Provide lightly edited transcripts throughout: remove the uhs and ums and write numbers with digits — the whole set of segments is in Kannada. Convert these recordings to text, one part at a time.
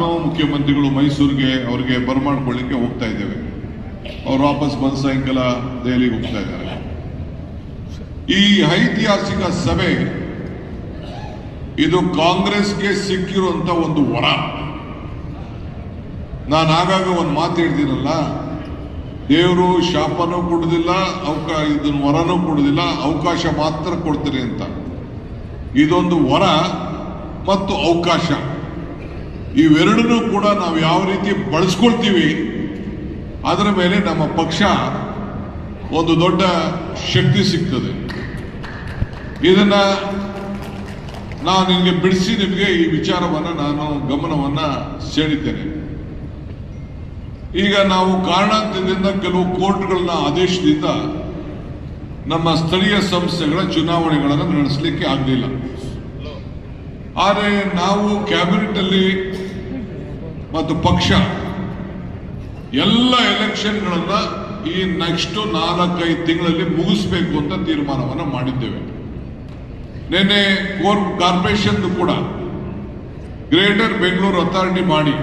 ನಾನು ಮುಖ್ಯಮಂತ್ರಿಗಳು ಮೈಸೂರಿಗೆ ಅವರಿಗೆ ಬರಮಾಡ್ಕೊಳ್ಳಿಕ್ಕೆ ಹೋಗ್ತಾ ಇದ್ದೇವೆ. ಅವ್ರು ವಾಪಸ್ ಬಂದು ಸಾಯಂಕಾಲ ದೆಹಲಿಗೆ ಹೋಗ್ತಾ ಇದ್ದಾರೆ. ಈ ಐತಿಹಾಸಿಕ ಸಭೆ ಇದು ಕಾಂಗ್ರೆಸ್ಗೆ ಸಿಕ್ಕಿರುವಂತ ಒಂದು ವರ. ನಾನು ಆಗಾಗ ಒಂದು ಮಾತು ಹೇಳ್ತೀನಲ್ಲ, ದೇವರು ಶಾಪನೂ ಕೊಡುದಿಲ್ಲ, ಇದನ್ನು ವರನೂ ಕೊಡುದಿಲ್ಲ, ಅವಕಾಶ ಮಾತ್ರ ಕೊಡ್ತಾರೆ ಅಂತ. ಇದೊಂದು ವರ ಮತ್ತು ಅವಕಾಶ, ಇವೆರಡನ್ನೂ ಕೂಡ ನಾವು ಯಾವ ರೀತಿ ಬಳಸ್ಕೊಳ್ತೀವಿ ಅದರ ಮೇಲೆ ನಮ್ಮ ಪಕ್ಷ ಒಂದು ದೊಡ್ಡ ಶಕ್ತಿ ಸಿಗ್ತದೆ. ಇದನ್ನ ನಾನು ನಿಮಗೆ ಬಿಡಿಸಿ ನಿಮಗೆ ಈ ವಿಚಾರವನ್ನ ನಾನು ಗಮನವನ್ನ ಸೆಳೆದಿದ್ದೇನೆ. ಈಗ ನಾವು ಕಾರಣಾಂತರದಿಂದ ಕೆಲವು ಕೋರ್ಟ್ಗಳನ್ನ ಆದೇಶದಿಂದ ನಮ್ಮ ಸ್ಥಳೀಯ ಸಂಸ್ಥೆಗಳ ಚುನಾವಣೆಗಳನ್ನು ನಡೆಸಲಿಕ್ಕೆ ಆಗಲಿಲ್ಲ. ಆದರೆ ನಾವು ಕ್ಯಾಬಿನೆಟ್ ಅಲ್ಲಿ ಮತ್ತು ಪಕ್ಷ ಎಲ್ಲ ಎಲೆಕ್ಷನ್ಗಳನ್ನ ಈ ನೆಕ್ಸ್ಟ್ 4-5 ತಿಂಗಳಲ್ಲಿ ಮುಗಿಸ್ಬೇಕು ಅಂತ ತೀರ್ಮಾನವನ್ನು ಮಾಡಿದ್ದೇವೆ. ನಿನ್ನೆ ಕಾರ್ಪೊರೇಷನ್ ಕೂಡ ಗ್ರೇಟರ್ ಬೆಂಗಳೂರು ಅಥಾರಿಟಿ ಮಾಡಿ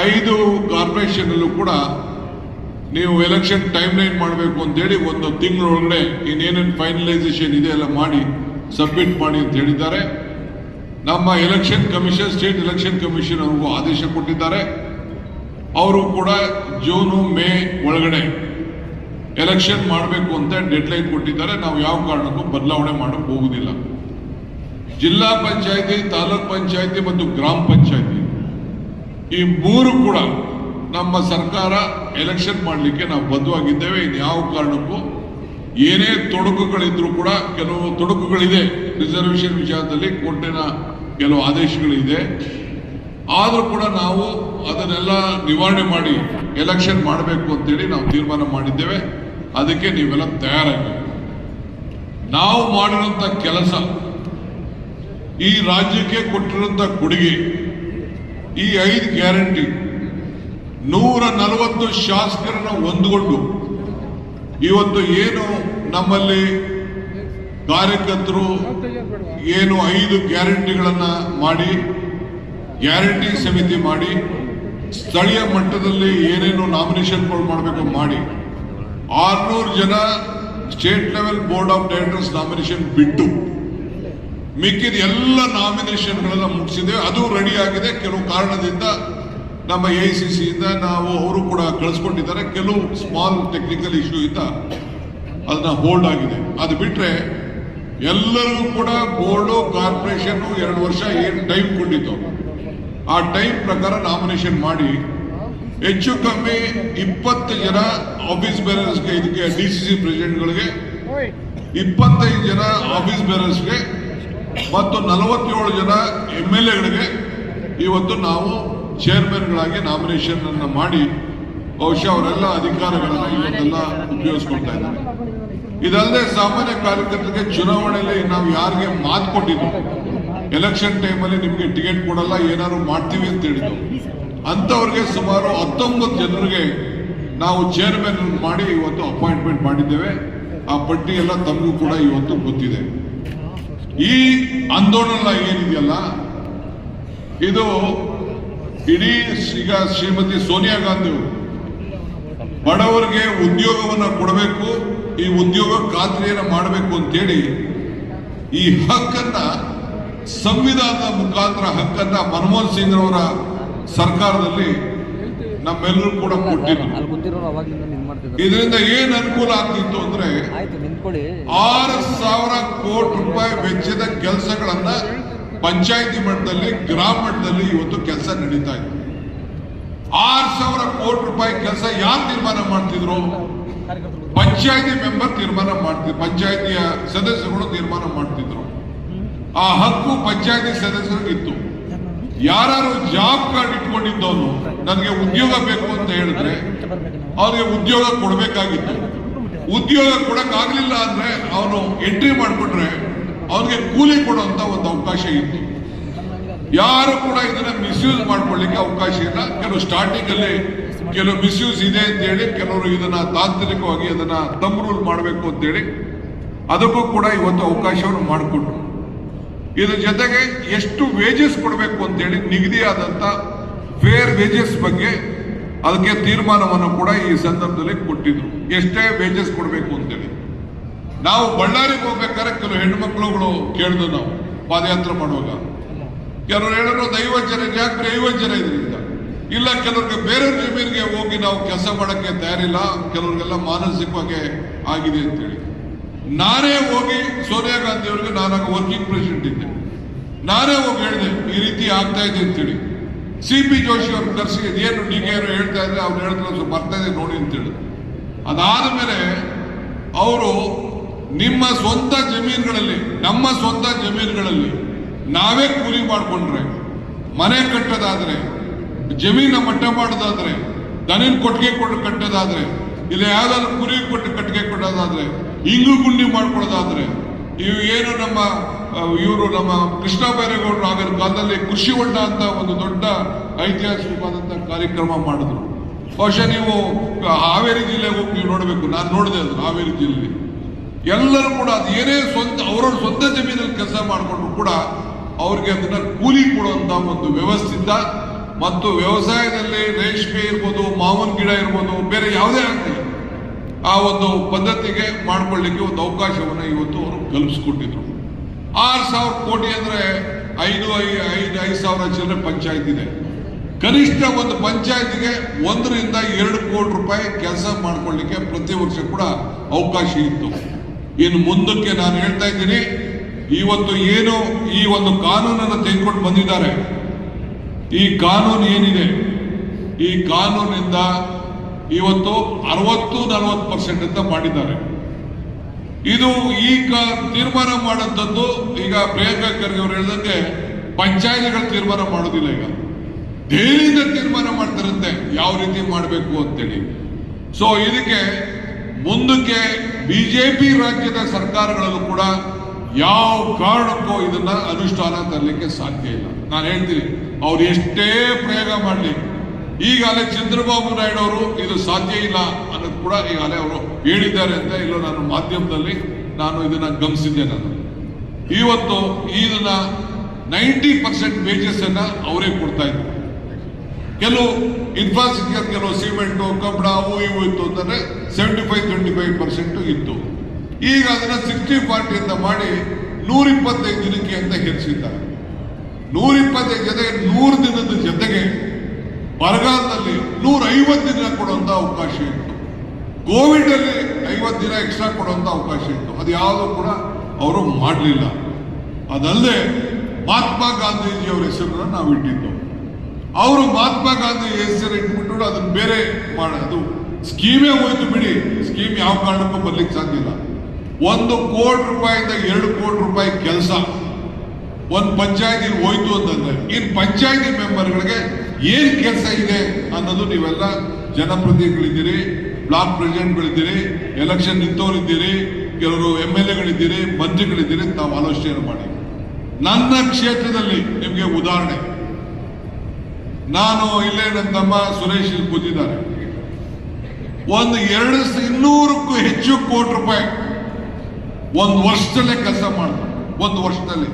5 ಕಾರ್ಪೊರೇಷನ್ ಅಲ್ಲೂ ಕೂಡ ನೀವು ಎಲೆಕ್ಷನ್ ಟೈಮ್ ಲೈನ್ ಮಾಡಬೇಕು ಅಂತೇಳಿ ಒಂದು ತಿಂಗಳೊಳಗಡೆ ಇನ್ನೇನೇನು ಫೈನಲೈಸೇಷನ್ ಇದೆ ಎಲ್ಲ ಮಾಡಿ ಸಬ್ಮಿಟ್ ಮಾಡಿ ಅಂತ ಹೇಳಿದ್ದಾರೆ. ನಮ್ಮ election commission, state election commission ಅವ್ರಿಗೂ ಆದೇಶ ಕೊಟ್ಟಿದ್ದಾರೆ. ಅವರು ಕೂಡ ಜೂನ್ ಮೇ ಒಳಗಡೆ ಎಲೆಕ್ಷನ್ ಮಾಡಬೇಕು ಅಂತ ಡೆಡ್ಲೈನ್ ಕೊಟ್ಟಿದ್ದಾರೆ. ನಾವು ಯಾವ ಕಾರಣಕ್ಕೂ ಬದಲಾವಣೆ ಮಾಡಕ್ಕೆ ಹೋಗುದಿಲ್ಲ. ಜಿಲ್ಲಾ ಪಂಚಾಯತಿ, ತಾಲೂಕ್ ಪಂಚಾಯತಿ ಮತ್ತು ಗ್ರಾಮ ಪಂಚಾಯತಿ ಈ 3 ಕೂಡ ನಮ್ಮ ಸರ್ಕಾರ ಎಲೆಕ್ಷನ್ ಮಾಡಲಿಕ್ಕೆ ನಾವು ಬದ್ಧವಾಗಿದ್ದೇವೆ. ಇನ್ಯಾವ ಕಾರಣಕ್ಕೂ ಏನೇ ತೊಡಕುಗಳಿದ್ರು ಕೂಡ, ಕೆಲವು ತೊಡಕುಗಳಿದೆ ರಿಸರ್ವೇಶನ್ ವಿಚಾರದಲ್ಲಿ, ಕೋರ್ಟಿನ ಕೆಲವು ಆದೇಶಗಳಿದೆ. ಆದರೂ ಕೂಡ ನಾವು ಅದನ್ನೆಲ್ಲ ನಿವಾರಣೆ ಮಾಡಿ ಎಲೆಕ್ಷನ್ ಮಾಡಬೇಕು ಅಂತೇಳಿ ನಾವು ತೀರ್ಮಾನ ಮಾಡಿದ್ದೇವೆ. ಅದಕ್ಕೆ ನೀವೆಲ್ಲ ತಯಾರಾಗಬೇಕು. ನಾವು ಮಾಡಿರುವಂತ ಕೆಲಸ, ಈ ರಾಜ್ಯಕ್ಕೆ ಕೊಟ್ಟಿರುವಂತ ಕೊಡುಗೆ, ಈ 5 ಗ್ಯಾರಂಟಿ, 140 ಶಾಸಕರನ್ನ ಹೊಂದಿಕೊಂಡು ಇವತ್ತು ಏನು ನಮ್ಮಲ್ಲಿ ಕಾರ್ಯಕರ್ತರು ಏನು 5 ಗ್ಯಾರಂಟಿಗಳನ್ನ ಮಾಡಿ, ಗ್ಯಾರಂಟಿ ಸಮಿತಿ ಮಾಡಿ, ಸ್ಥಳೀಯ ಮಟ್ಟದಲ್ಲಿ ಏನೇನು ನಾಮಿನೇಷನ್ಗಳು ಮಾಡಬೇಕು ಮಾಡಿ, 600 ಜನ state level board of directors nomination ಬಿಟ್ಟು ಮಿಕ್ಕಿದ ಎಲ್ಲ ನಾಮಿನೇಷನ್ಗಳನ್ನ ಮುಗಿಸಿದ್ದೇವೆ. ಅದು ರೆಡಿ ಆಗಿದೆ. ಕೆಲವು ಕಾರಣದಿಂದ ನಮ್ಮ AICC ಇಂದ ನಾವು ಅವರು ಕೂಡ ಕಳಿಸ್ಕೊಂಡಿದ್ದಾರೆ. ಕೆಲವು ಸ್ಮಾಲ್ ಟೆಕ್ನಿಕಲ್ ಇಶ್ಯೂ ಇಂದ ಅದನ್ನ ಹೋಲ್ಡ್ ಆಗಿದೆ. ಅದು ಬಿಟ್ರೆ ಎಲ್ಲರಿಗೂ ಕೂಡ ಬೋರ್ಡು, ಕಾರ್ಪೊರೇಷನ್ 2 ವರ್ಷ ಏನು ಟೈಮ್ ಕೊಟ್ಟಿತ್ತು ಆ ಟೈಮ್ ಪ್ರಕಾರ ನಾಮಿನೇಷನ್ ಮಾಡಿ ಹೆಚ್ಚು ಕಮ್ಮಿ 20 ಜನ ಆಫೀಸ್ ಬೇರರ್ಸ್ಗೆ, ಇದಕ್ಕೆ DCC ಪ್ರೆಸಿಡೆಂಟ್ಗಳಿಗೆ 25 ಜನ ಆಫೀಸ್ ಬೇರರ್ಸ್ಗೆ ಮತ್ತು 47 ಜನ MLAಗಳಿಗೆ ಇವತ್ತು ನಾವು ಚೇರ್ಮನ್ಗಳಾಗಿ ನಾಮಿನೇಷನ್ ಅನ್ನ ಮಾಡಿ ಬಹುಶಃ ಅವರೆಲ್ಲ ಅಧಿಕಾರಗಳನ್ನ ಇವತ್ತೆಲ್ಲ ಉಪಯೋಗಿಸ್ಕೊಳ್ತಾ ಇದ್ದಾರೆ. ಇದಲ್ಲದೆ ಸಾಮಾನ್ಯ ಕಾರ್ಯಕರ್ತರಿಗೆ ಚುನಾವಣೆಯಲ್ಲಿ ನಾವು ಯಾರಿಗೆ ಮಾತು ಕೊಟ್ಟಿದ್ದು, ಎಲೆಕ್ಷನ್ ಟೈಮಲ್ಲಿ ನಿಮಗೆ ಟಿಕೆಟ್ ಕೊಡಲ್ಲ, ಏನಾದ್ರು ಮಾಡ್ತೀವಿ ಅಂತ ಹೇಳಿದ್ದು, ಅಂತವ್ರಿಗೆ ಸುಮಾರು 19 ಜನರಿಗೆ ನಾವು ಚೇರ್ಮನ್ ಮಾಡಿ ಇವತ್ತು ಅಪಾಯಿಂಟ್ಮೆಂಟ್ ಮಾಡಿದ್ದೇವೆ. ಆ ಪಟ್ಟಿ ಎಲ್ಲ ತಮಗೂ ಕೂಡ ಇವತ್ತು ಗೊತ್ತಿದೆ. ಈ ಆಂದೋಲನ ಏನಿದೆಯಲ್ಲ, ಇದು ಇಡೀ ಈಗ ಶ್ರೀಮತಿ ಸೋನಿಯಾ ಗಾಂಧಿ ಬಡವರಿಗೆ ಉದ್ಯೋಗವನ್ನ ಕೊಡಬೇಕು, ಈ ಉದ್ಯೋಗ ಖಾತ್ರಿಯನ್ನ ಮಾಡಬೇಕು ಅಂತೇಳಿ ಈ ಹಕ್ಕನ್ನ, ಸಂವಿಧಾನದ ಮುಖಾಂತರ ಹಕ್ಕನ್ನ ಮನಮೋಹನ್ ಸಿಂಗ್ ಅವರ ಸರ್ಕಾರದಲ್ಲಿ ನಮ್ಮೆಲ್ಲರೂ ಕೂಡ ಕೊಟ್ಟಿದ್ರು. ಇದರಿಂದ ಏನ್ ಅನುಕೂಲ ಆಗ್ತಿತ್ತು ಅಂದ್ರೆ 6,000 ಕೋಟಿ ರೂಪಾಯಿ ವೆಚ್ಚದ ಕೆಲಸಗಳನ್ನ ಪಂಚಾಯತಿ ಮಟ್ಟದಲ್ಲಿ, ಗ್ರಾಮ ಮಟ್ಟದಲ್ಲಿ ಇವತ್ತು ಕೆಲಸ ನಡೀತಾ ಇದೆ. 6,000 ಕೋಟಿ ರೂಪಾಯಿ ಕೆಲಸ ಯಾರು ತೀರ್ಮಾನ ಮಾಡ್ತಿದ್ರು? ಪಂಚಾಯತಿ ಮೆಂಬರ್ ತೀರ್ಮಾನ ಮಾಡ್ತಿದ್ರು, ಪಂಚಾಯತಿಯ ಸದಸ್ಯರುಗಳು ತೀರ್ಮಾನ ಮಾಡ್ತಿದ್ರು. ಆ ಹಕ್ಕು ಪಂಚಾಯತಿ ಸದಸ್ಯರಿಗಿತ್ತು. ಯಾರು ಜಾಬ್ ಕಾರ್ಡ್ ಇಟ್ಕೊಂಡಿದ್ದವನು ನನಗೆ ಉದ್ಯೋಗ ಬೇಕು ಅಂತ ಹೇಳಿದ್ರೆ ಅವ್ರಿಗೆ ಉದ್ಯೋಗ ಕೊಡಬೇಕಾಗಿತ್ತು. ಉದ್ಯೋಗ ಕೊಡಕ್ಕಾಗ್ಲಿಲ್ಲ ಅಂದ್ರೆ ಅವನು ಎಂಟ್ರಿ ಮಾಡಿಬಿಟ್ರೆ ಅವನಿಗೆ ಕೂಲಿ ಕೊಡುವಂತ ಒಂದು ಅವಕಾಶ ಇತ್ತು. ಯಾರು ಕೂಡ ಇದನ್ನ ಮಿಸ್ಯೂಸ್ ಮಾಡ್ಕೊಳ್ಳಿಕ್ಕೆ ಅವಕಾಶ ಇಲ್ಲ. ಕೆಲವು ಸ್ಟಾರ್ಟಿಂಗ್ ಅಲ್ಲಿ ಕೆಲವು ಮಿಸ್ಯೂಸ್ ಇದೆ ಅಂತ ಹೇಳಿ ಕೆಲವರು ಇದನ್ನ ತಾಂತ್ರಿಕವಾಗಿ ಅದನ್ನ ತಮ್ ರೂಲ್ ಮಾಡಬೇಕು ಅಂತೇಳಿ ಅದಕ್ಕೂ ಕೂಡ ಇವತ್ತು ಅವಕಾಶವನ್ನು ಮಾಡಿಕೊಟ್ರು. ಇದ್ರ ಜೊತೆಗೆ ಎಷ್ಟು ವೇಜಸ್ ಕೊಡಬೇಕು ಅಂತೇಳಿ ನಿಗದಿಯಾದಂತ ಫೇರ್ ವೇಜಸ್ ಬಗ್ಗೆ ಅದಕ್ಕೆ ತೀರ್ಮಾನವನ್ನು ಕೂಡ ಈ ಸಂದರ್ಭದಲ್ಲಿ ಕೊಟ್ಟಿದ್ರು. ಎಷ್ಟೇ ವೇಜಸ್ ಕೊಡಬೇಕು ಅಂತೇಳಿ. ನಾವು ಬಳ್ಳಾರಿಗೆ ಹೋಗ್ಬೇಕಾದ್ರೆ ಕೆಲವು ಹೆಣ್ಮಕ್ಳುಗಳು ಕೇಳಿದ್ರು, ನಾವು ಪಾದಯಾತ್ರೆ ಮಾಡುವಾಗ ಕೆಲವರು ಹೇಳಿದ್ರು 50 ಜನ ಯಾಕೆ 50 ಜನ ಇದರಿಂದ ಇಲ್ಲ, ಕೆಲವ್ರಿಗೆ ಬೇರೆ ಜಮೀನಿಗೆ ಹೋಗಿ ನಾವು ಕೆಲಸ ಮಾಡಕ್ಕೆ ತಯಾರಿಲ್ಲ, ಕೆಲವ್ರಿಗೆಲ್ಲ ಮಾನಸಿಕವಾಗಿ ಆಗಿದೆ ಅಂತೇಳಿ. ನಾನೇ ಹೋಗಿ ಸೋನಿಯಾ ಗಾಂಧಿ ಅವರಿಗೆ, ನಾನಾಗ ವರ್ಕಿಂಗ್ ಪ್ರೆಸಿಡೆಂಟ್ ಇದ್ದೆ, ನಾನೇ ಹೋಗಿ ಹೇಳಿದೆ ಈ ರೀತಿ ಆಗ್ತಾ ಇದೆ ಅಂತೇಳಿ. CP ಜೋಶಿ ಅವ್ರು ಕರೆಸಿ ಏನು DK ಅವರು ಹೇಳ್ತಾ ಇದ್ರೆ ಅವ್ರು ಹೇಳಿದ್ರೆ ಸ್ವಲ್ಪ ಬರ್ತಾ ಇದೆ ನೋಡಿ ಅಂತೇಳಿ. ಅದಾದ್ಮೇಲೆ ಅವರು ನಿಮ್ಮ ಸ್ವಂತ ಜಮೀನುಗಳಲ್ಲಿ, ನಮ್ಮ ಸ್ವಂತ ಜಮೀನುಗಳಲ್ಲಿ ನಾವೇ ಕೂಲಿ ಮಾಡಿಕೊಂಡ್ರೆ, ಮನೆ ಕಟ್ಟೋದಾದ್ರೆ, ಜಮೀನ ಮಟ್ಟ ಮಾಡೋದಾದ್ರೆ, ದನಿನ ಕೊಟ್ಟಿಗೆ ಕೊಟ್ಟು ಕಟ್ಟೋದಾದ್ರೆ, ಇಲ್ಲ ಯಾವ್ದಾದ್ರು ಕುರಿ ಕೊಟ್ಟು ಕಟ್ಟಿಗೆ ಕೊಡೋದಾದ್ರೆ, ಇಂಗು ಗುಂಡಿ ಮಾಡ್ಕೊಳ್ಳೋದಾದ್ರೆ, ಇವು ಏನು ಇವರು ನಮ್ಮ ಕೃಷ್ಣ ಬೈರೇಗೌಡರು ಆಗಿನ ಕಾಲದಲ್ಲಿ ಕೃಷಿ ಹೊಂಡ ಅಂತ ಒಂದು ದೊಡ್ಡ ಐತಿಹಾಸಿಕವಾದಂತ ಕಾರ್ಯಕ್ರಮ ಮಾಡಿದ್ರು. ಬಹುಶಃ ನೀವು ಹಾವೇರಿ ಜಿಲ್ಲೆಗೆ ಹೋಗಿ ನೀವು ನೋಡಬೇಕು, ನಾನು ನೋಡಿದೆ ಅದು ಹಾವೇರಿ ಜಿಲ್ಲೆ. ಎಲ್ಲರೂ ಕೂಡ ಅದು ಏನೇ ಅವರವ್ರ ಸ್ವಂತ ಜಮೀನಲ್ಲಿ ಕೆಲಸ ಮಾಡಿಕೊಂಡ್ರು ಕೂಡ ಅವ್ರಿಗೆ ಅದನ್ನ ಕೂಲಿ ಕೊಡುವಂತ ಒಂದು ವ್ಯವಸ್ಥಿತ ಮತ್ತು ವ್ಯವಸಾಯದಲ್ಲಿ ರೇಷ್ಮೆ ಇರ್ಬೋದು, ಮಾವಿನ ಗಿಡ ಇರ್ಬೋದು, ಬೇರೆ ಯಾವುದೇ ಆಗಲಿ ಆ ಒಂದು ಪದ್ಧತಿಗೆ ಮಾಡ್ಕೊಳ್ಳಿಕ್ಕೆ ಒಂದು ಅವಕಾಶವನ್ನು ಇವತ್ತು ಅವರು ಕಲ್ಪಿಸ್ಕೊಟ್ಟಿದ್ರು. 6,000 ಕೋಟಿ ಅಂದ್ರೆ 5,000 ಚಿಲ್ಲರೆ ಪಂಚಾಯತ್ ಇದೆ. ಕನಿಷ್ಠ ಒಂದು ಪಂಚಾಯತಿಗೆ 1 ರಿಂದ 2 ಕೋಟಿ ರೂಪಾಯಿ ಕೆಲಸ ಮಾಡ್ಕೊಳ್ಳಿಕ್ಕೆ ಪ್ರತಿ ವರ್ಷ ಕೂಡ ಅವಕಾಶ ಇತ್ತು. ಇನ್ನು ಮುಂದಕ್ಕೆ ನಾನು ಹೇಳ್ತಾ ಇದ್ದೀನಿ, ಇವತ್ತು ಏನು ಈ ಒಂದು ಕಾನೂನನ್ನು ತೆಗೆದುಕೊಂಡು ಬಂದಿದ್ದಾರೆ, ಈ ಕಾನೂನು ಏನಿದೆ, ಈ ಕಾನೂನಿಂದ ಇವತ್ತು 60-40% ಅಂತ ಮಾಡಿದ್ದಾರೆ. ಇದು ಈಗ ತೀರ್ಮಾನ ಮಾಡೋಂಥದ್ದು, ಈಗ ಪ್ರಿಯಾಂಕಾ ಖರ್ಗೆ ಅವರು ಹೇಳಿದಂಗೆ ಪಂಚಾಯತ್ಗಳು ತೀರ್ಮಾನ ಮಾಡೋದಿಲ್ಲ, ಈಗ ದೆಹಲಿಯಿಂದ ತೀರ್ಮಾನ ಮಾಡ್ತಾರಂತೆ ಯಾವ ರೀತಿ ಮಾಡಬೇಕು ಅಂತೇಳಿ. ಸೊ ಇದಕ್ಕೆ ಮುಂದಕ್ಕೆ ಬಿಜೆಪಿ ರಾಜ್ಯದ ಸರ್ಕಾರಗಳಲ್ಲೂ ಕೂಡ ಯಾವ ಕಾರಣಕ್ಕೂ ಇದನ್ನ ಅನುಷ್ಠಾನ ತರಲಿಕ್ಕೆ ಸಾಧ್ಯ ಇಲ್ಲ. ನಾನು ಹೇಳ್ತೀನಿ, ಅವ್ರು ಎಷ್ಟೇ ಪ್ರಯೋಗ ಮಾಡಲಿ, ಈಗಾಗಲೇ ಚಂದ್ರಬಾಬು ನಾಯ್ಡು ಅವರು ಇದು ಸಾಧ್ಯ ಇಲ್ಲ ಅನ್ನೋದು ಕೂಡ ಈಗಾಗಲೇ ಅವರು ಹೇಳಿದ್ದಾರೆ ಅಂತ ಇಲ್ಲ, ನಾನು ಮಾಧ್ಯಮದಲ್ಲಿ ನಾನು ಇದನ್ನ ಗಮನಿಸಿದ್ದೆ. ನಾನು ಇವತ್ತು ಇದನ್ನ 90% ವೇಜಸ್ ಅನ್ನ ಅವರೇ ಕೊಡ್ತಾ ಇದ್ರು. ಕೆಲವು ಇನ್ಫ್ರಾಸ್ಟ್ರಕ್ಚರ್, ಕೆಲವು ಸಿಮೆಂಟು, ಕಬ್ಬಣ, ಅವು ಇವು ಇತ್ತು ಅಂತಂದ್ರೆ 75-25% ಇತ್ತು. ಈಗ ಅದನ್ನ 60-40 ಅಂತ ಮಾಡಿ 125 ದಿನಕ್ಕೆ ಅಂತ ಹೆಚ್ಚಿದ್ದಾರೆ. 125 ಜೊತೆಗೆ 100 ದಿನದ ಜೊತೆಗೆ ಬರಗಾಲದಲ್ಲಿ 150 ದಿನ ಕೊಡುವಂತ ಅವಕಾಶ ಇತ್ತು. ಕೋವಿಡ್ ಅಲ್ಲಿ 50 ದಿನ ಎಕ್ಸ್ಟ್ರಾ ಕೊಡುವಂತ ಅವಕಾಶ ಇತ್ತು. ಅದು ಯಾವುದು ಕೂಡ ಅವರು ಮಾಡಲಿಲ್ಲ. ಅದಲ್ಲದೆ ಮಹಾತ್ಮ ಗಾಂಧೀಜಿ ಅವರ ಹೆಸರನ್ನ ನಾವು ಇಟ್ಟಿದ್ದು. ಅವರು ಮಹಾತ್ಮ ಗಾಂಧಿ ಹೆಸರು ಇಟ್ಬಿಟ್ಟು ಅದನ್ನ ಬೇರೆ ಮಾಡೋದು ಸ್ಕೀಮೇ ಹೋಯ್ತು ಬಿಡಿ. ಸ್ಕೀಮ್ ಯಾವ ಕಾರಣಕ್ಕೂ ಬರ್ಲಿಕ್ಕೆ ಸಾಧ್ಯ ಇಲ್ಲ. 1 ಕೋಟಿ ರೂಪಾಯಿಂದ 2 ಕೋಟಿ ರೂಪಾಯಿ ಕೆಲಸ ಒಂದು ಪಂಚಾಯತಿ ಹೋಯ್ತು ಅಂತಂದ್ರೆ, ಇನ್ನು ಪಂಚಾಯತಿ ಮೆಂಬರ್ಗಳಿಗೆ ಏನ್ ಕೆಲಸ ಇದೆ ಅನ್ನೋದು ನೀವೆಲ್ಲ ಜನಪ್ರತಿನಿಧಿಗಳಿದ್ದೀರಿ, ಬ್ಲಾಕ್ ಪ್ರೆಸಿಡೆಂಟ್ಗಳಿದ್ದೀರಿ, ಎಲೆಕ್ಷನ್ ನಿಂತವರಿದ್ದೀರಿ, ಕೆಲವರು MLAಗಳಿದ್ದೀರಿ, ಮಂತ್ರಿಗಳಿದ್ದೀರಿ, ತಾವು ಆಲೋಚನೆ ಮಾಡಿ. ನನ್ನ ಕ್ಷೇತ್ರದಲ್ಲಿ ನಿಮಗೆ ಉದಾಹರಣೆ, ನಾನು ಇಲ್ಲೇ ನನ್ನ ತಮ್ಮ ಸುರೇಶ್ ಕೂತಿದ್ದಾರೆ, ಒಂದು 200ಕ್ಕೂ ಹೆಚ್ಚು ಕೋಟಿ ರೂಪಾಯಿ ಒಂದು ವರ್ಷದಲ್ಲೇ ಕೆಲಸ ಮಾಡ್ತಾರೆ. ಒಂದು ವರ್ಷದಲ್ಲಿ